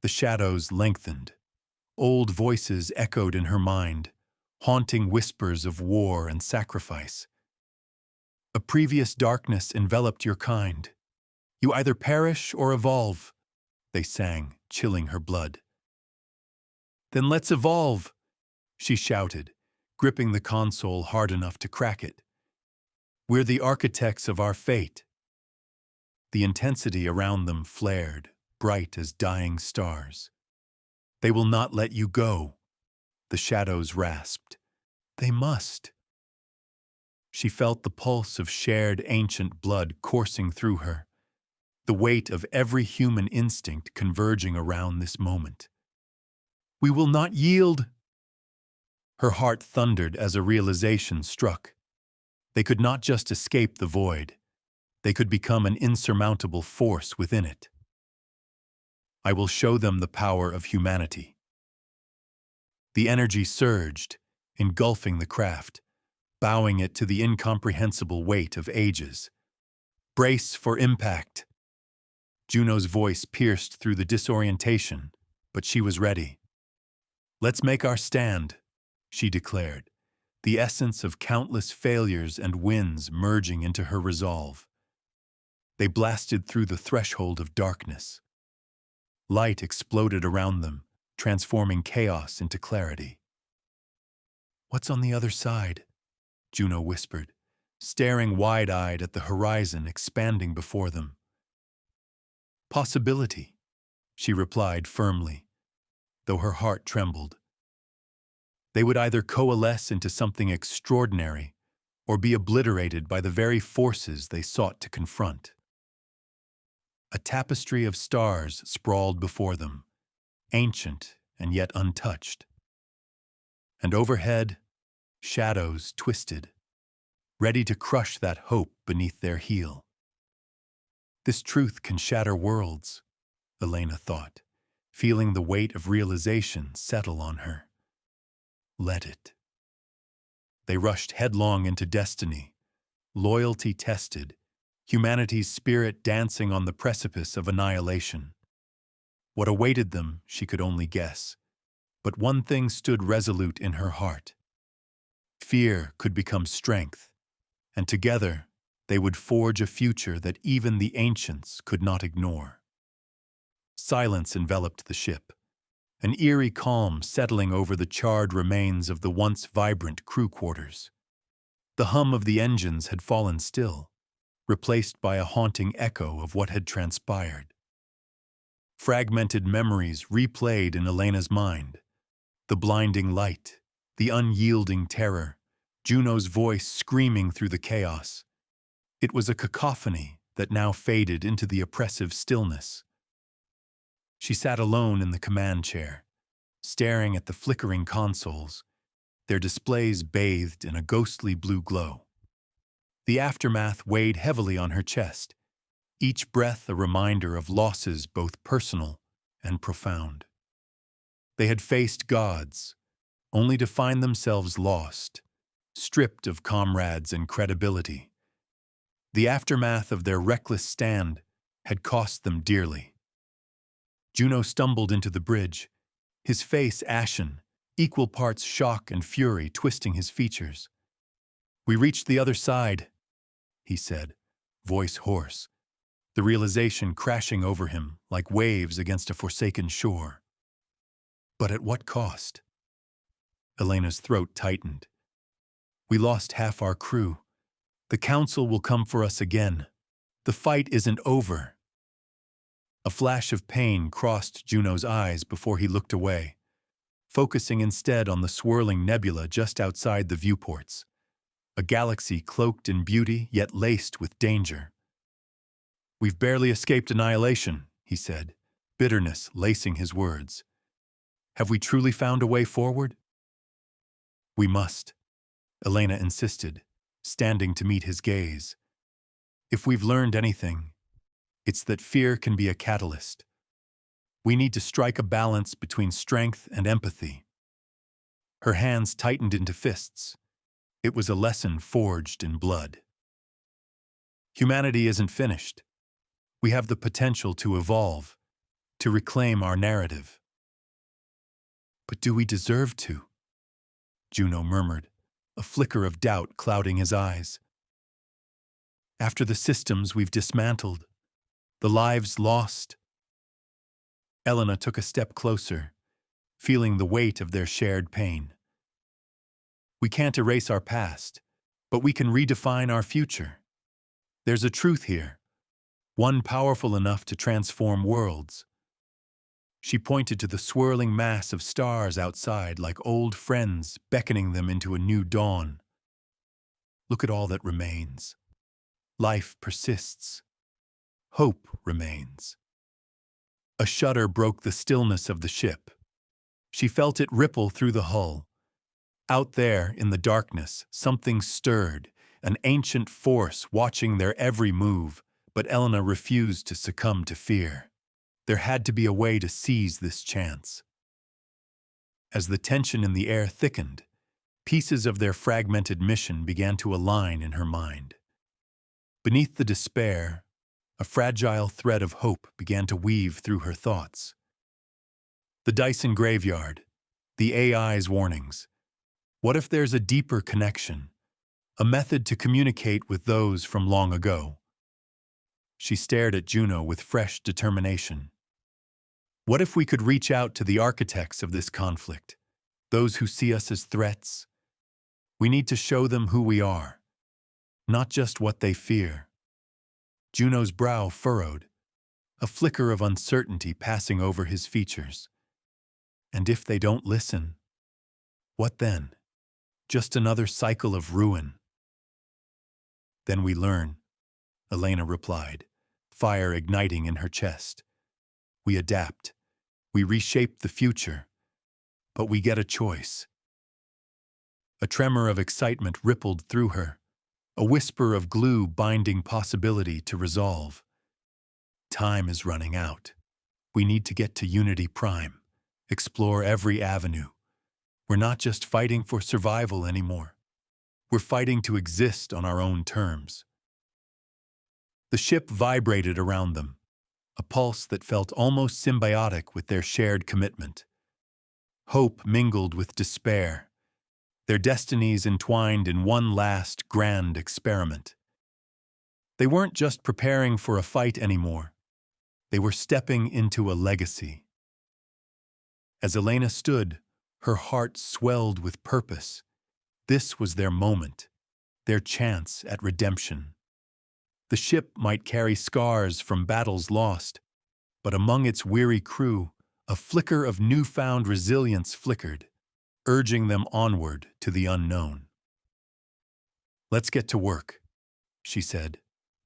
The shadows lengthened. Old voices echoed in her mind, haunting whispers of war and sacrifice. A previous darkness enveloped your kind. You either perish or evolve, they sang, chilling her blood. Then let's evolve, she shouted, gripping the console hard enough to crack it. We're the architects of our fate. The intensity around them flared, bright as dying stars. They will not let you go, the shadows rasped. They must. She felt the pulse of shared ancient blood coursing through her, the weight of every human instinct converging around this moment. We will not yield. Her heart thundered as a realization struck. They could not just escape the void. They could become an insurmountable force within it. I will show them the power of humanity. The energy surged, engulfing the craft, bowing it to the incomprehensible weight of ages. Brace for impact. Juno's voice pierced through the disorientation, but she was ready. Let's make our stand, she declared, the essence of countless failures and wins merging into her resolve. They blasted through the threshold of darkness. Light exploded around them, transforming chaos into clarity. What's on the other side? Juno whispered, staring wide-eyed at the horizon expanding before them. Possibility, she replied firmly, though her heart trembled. They would either coalesce into something extraordinary or be obliterated by the very forces they sought to confront. A tapestry of stars sprawled before them, ancient and yet untouched. And overhead, shadows twisted, ready to crush that hope beneath their heel. This truth can shatter worlds, Elena thought, feeling the weight of realization settle on her. Let it. They rushed headlong into destiny, loyalty tested, humanity's spirit dancing on the precipice of annihilation. What awaited them, she could only guess, but one thing stood resolute in her heart. Fear could become strength, and together they would forge a future that even the ancients could not ignore. Silence enveloped the ship, an eerie calm settling over the charred remains of the once vibrant crew quarters. The hum of the engines had fallen still, replaced by a haunting echo of what had transpired. Fragmented memories replayed in Elena's mind. The blinding light, the unyielding terror, Juno's voice screaming through the chaos. It was a cacophony that now faded into the oppressive stillness. She sat alone in the command chair, staring at the flickering consoles, their displays bathed in a ghostly blue glow. The aftermath weighed heavily on her chest, each breath a reminder of losses both personal and profound. They had faced gods, only to find themselves lost, stripped of comrades and credibility. The aftermath of their reckless stand had cost them dearly. Juno stumbled into the bridge, his face ashen, equal parts shock and fury twisting his features. We reached the other side, he said, voice hoarse, the realization crashing over him like waves against a forsaken shore. But at what cost? Elena's throat tightened. We lost half our crew. The council will come for us again. The fight isn't over. A flash of pain crossed Juno's eyes before he looked away, focusing instead on the swirling nebula just outside the viewports, a galaxy cloaked in beauty yet laced with danger. We've barely escaped annihilation, he said, bitterness lacing his words. Have we truly found a way forward? We must, Elena insisted, standing to meet his gaze. If we've learned anything, it's that fear can be a catalyst. We need to strike a balance between strength and empathy. Her hands tightened into fists. It was a lesson forged in blood. Humanity isn't finished. We have the potential to evolve, to reclaim our narrative. But do we deserve to? Juno murmured, a flicker of doubt clouding his eyes. After the systems we've dismantled, the lives lost. Elena took a step closer, feeling the weight of their shared pain. We can't erase our past, but we can redefine our future. There's a truth here, one powerful enough to transform worlds. She pointed to the swirling mass of stars outside like old friends beckoning them into a new dawn. Look at all that remains. Life persists. Hope remains. A shudder broke the stillness of the ship. She felt it ripple through the hull. Out there, in the darkness, something stirred, an ancient force watching their every move, but Elena refused to succumb to fear. There had to be a way to seize this chance. As the tension in the air thickened, pieces of their fragmented mission began to align in her mind. Beneath the despair, a fragile thread of hope began to weave through her thoughts. The Dyson graveyard, the AI's warnings. What if there's a deeper connection, a method to communicate with those from long ago? She stared at Juno with fresh determination. What if we could reach out to the architects of this conflict, those who see us as threats? We need to show them who we are, not just what they fear. Juno's brow furrowed, a flicker of uncertainty passing over his features. And if they don't listen, what then? Just another cycle of ruin. Then we learn, Elena replied, fire igniting in her chest. We adapt. We reshape the future. But we get a choice. A tremor of excitement rippled through her, a whisper of glue binding possibility to resolve. Time is running out. We need to get to Unity Prime, explore every avenue. We're not just fighting for survival anymore. We're fighting to exist on our own terms. The ship vibrated around them, a pulse that felt almost symbiotic with their shared commitment. Hope mingled with despair, their destinies entwined in one last grand experiment. They weren't just preparing for a fight anymore. They were stepping into a legacy. As Elena stood, her heart swelled with purpose. This was their moment, their chance at redemption. The ship might carry scars from battles lost, but among its weary crew, a flicker of newfound resilience flickered, urging them onward to the unknown. "Let's get to work," she said,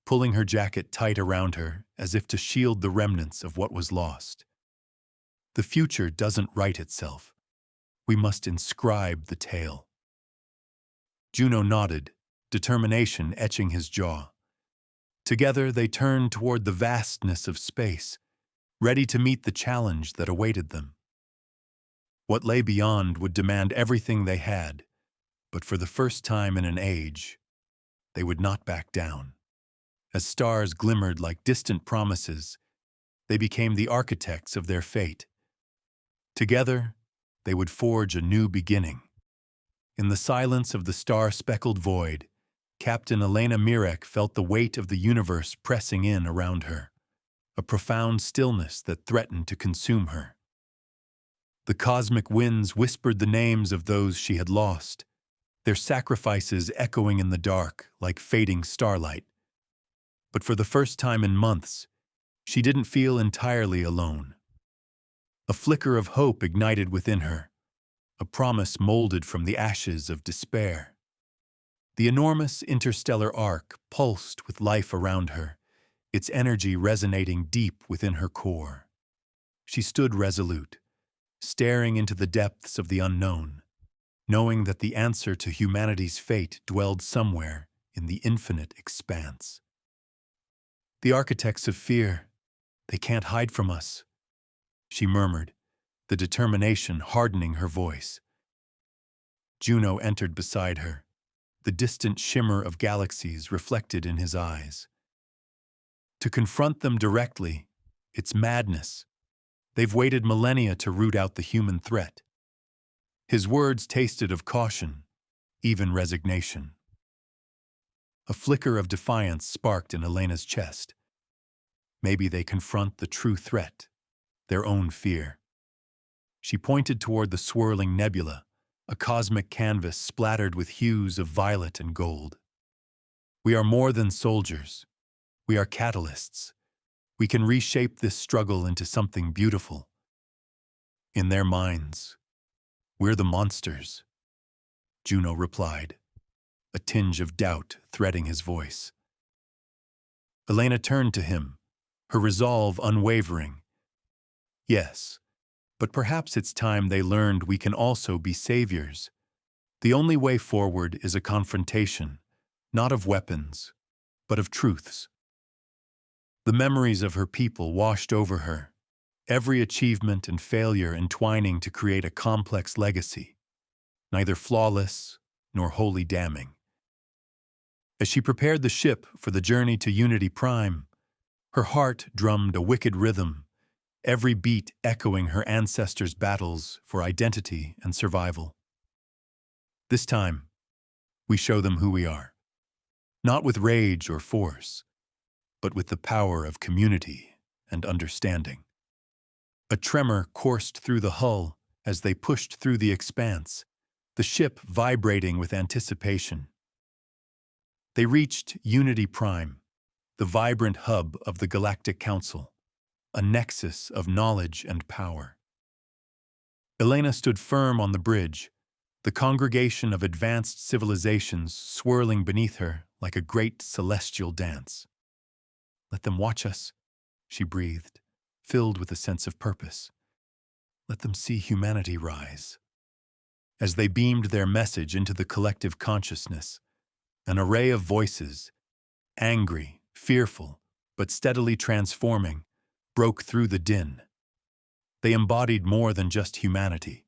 pulling her jacket tight around her as if to shield the remnants of what was lost. The future doesn't write itself. We must inscribe the tale. Juno nodded, determination etching his jaw. Together they turned toward the vastness of space, ready to meet the challenge that awaited them. What lay beyond would demand everything they had, but for the first time in an age, they would not back down. As stars glimmered like distant promises, they became the architects of their fate. Together, they would forge a new beginning, In the silence of the star-speckled void, Captain Elena Mirek felt the weight of the universe pressing in around her, a profound stillness that threatened to consume her. The cosmic winds whispered the names of those she had lost, their sacrifices echoing in the dark like fading starlight. But for the first time in months, she didn't feel entirely alone. A flicker of hope ignited within her, a promise molded from the ashes of despair. The enormous interstellar arc pulsed with life around her, its energy resonating deep within her core. She stood resolute, staring into the depths of the unknown, knowing that the answer to humanity's fate dwelled somewhere in the infinite expanse. The architects of fear, they can't hide from us, she murmured, the determination hardening her voice. Juno entered beside her, the distant shimmer of galaxies reflected in his eyes. To confront them directly, it's madness. They've waited millennia to root out the human threat. His words tasted of caution, even resignation. A flicker of defiance sparked in Elena's chest. Maybe they confront the true threat, their own fear. She pointed toward the swirling nebula, a cosmic canvas splattered with hues of violet and gold. We are more than soldiers. We are catalysts. We can reshape this struggle into something beautiful. In their minds, we're the monsters, Juno replied, a tinge of doubt threading his voice. Elena turned to him, her resolve unwavering. Yes, but perhaps it's time they learned we can also be saviors. The only way forward is a confrontation, not of weapons, but of truths. The memories of her people washed over her, every achievement and failure entwining to create a complex legacy, neither flawless nor wholly damning. As she prepared the ship for the journey to Unity Prime, her heart drummed a wicked rhythm, every beat echoing her ancestors' battles for identity and survival. This time, we show them who we are, not with rage or force, but with the power of community and understanding. A tremor coursed through the hull as they pushed through the expanse, the ship vibrating with anticipation. They reached Unity Prime, the vibrant hub of the Galactic Council, a nexus of knowledge and power. Elena stood firm on the bridge, the congregation of advanced civilizations swirling beneath her like a great celestial dance. Let them watch us, she breathed, filled with a sense of purpose. Let them see humanity rise. As they beamed their message into the collective consciousness, an array of voices, angry, fearful, but steadily transforming, broke through the din. They embodied more than just humanity.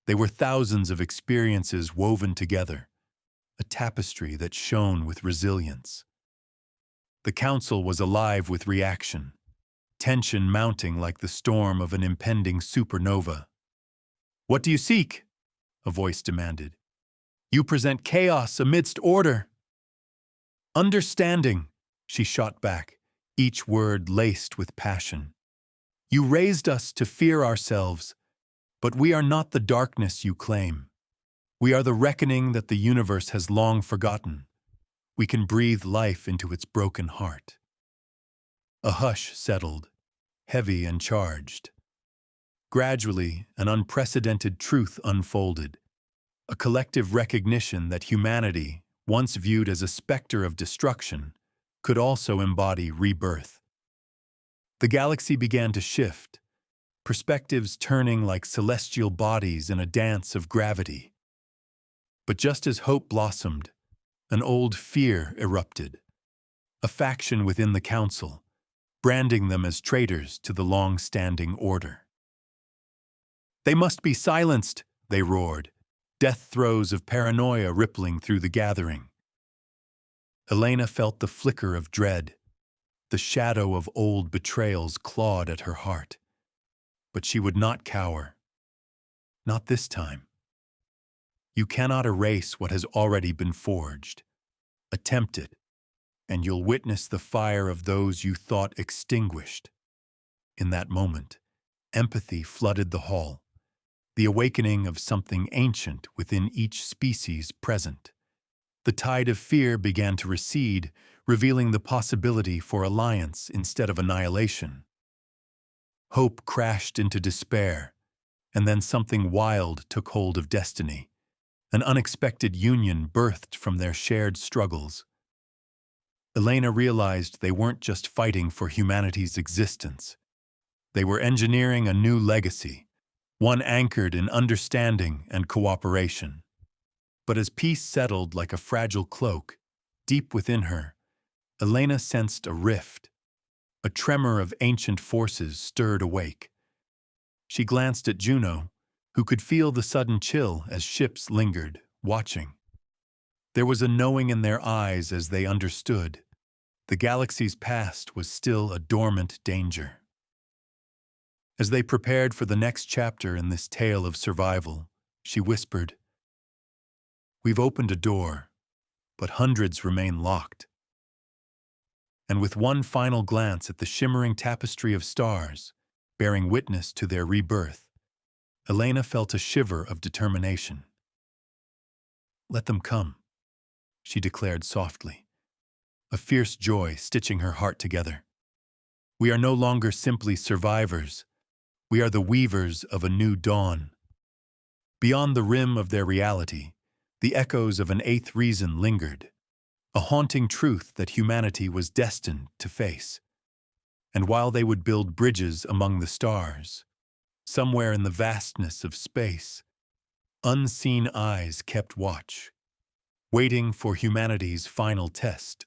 They were thousands of experiences woven together, a tapestry that shone with resilience. The council was alive with reaction, tension mounting like the storm of an impending supernova. "What do you seek?" a voice demanded. "You present chaos amidst order." "Understanding," she shot back, each word laced with passion. "You raised us to fear ourselves, but we are not the darkness you claim. We are the reckoning that the universe has long forgotten. We can breathe life into its broken heart." A hush settled, heavy and charged. Gradually, an unprecedented truth unfolded, a collective recognition that humanity, once viewed as a specter of destruction, could also embody rebirth. The galaxy began to shift, perspectives turning like celestial bodies in a dance of gravity. But just as hope blossomed, an old fear erupted, a faction within the council, branding them as traitors to the long-standing order. "They must be silenced," they roared, death throes of paranoia rippling through the gathering. Elena felt the flicker of dread. The shadow of old betrayals clawed at her heart. But she would not cower. Not this time. You cannot erase what has already been forged. Attempt it, and you'll witness the fire of those you thought extinguished. In that moment, empathy flooded the hall, the awakening of something ancient within each species present. The tide of fear began to recede, revealing the possibility for alliance instead of annihilation. Hope crashed into despair, and then something wild took hold of destiny. An unexpected union birthed from their shared struggles. Elena realized they weren't just fighting for humanity's existence. They were engineering a new legacy, one anchored in understanding and cooperation. But as peace settled like a fragile cloak, deep within her, Elena sensed a rift. A tremor of ancient forces stirred awake. She glanced at Juno, who could feel the sudden chill as ships lingered, watching. There was a knowing in their eyes as they understood. The galaxy's past was still a dormant danger. As they prepared for the next chapter in this tale of survival, she whispered, "We've opened a door, but hundreds remain locked." And with one final glance at the shimmering tapestry of stars, bearing witness to their rebirth, Elena felt a shiver of determination. "Let them come," she declared softly, a fierce joy stitching her heart together. "We are no longer simply survivors. We are the weavers of a new dawn." Beyond the rim of their reality, the echoes of an eighth reason lingered, a haunting truth that humanity was destined to face. And while they would build bridges among the stars, somewhere in the vastness of space, unseen eyes kept watch, waiting for humanity's final test.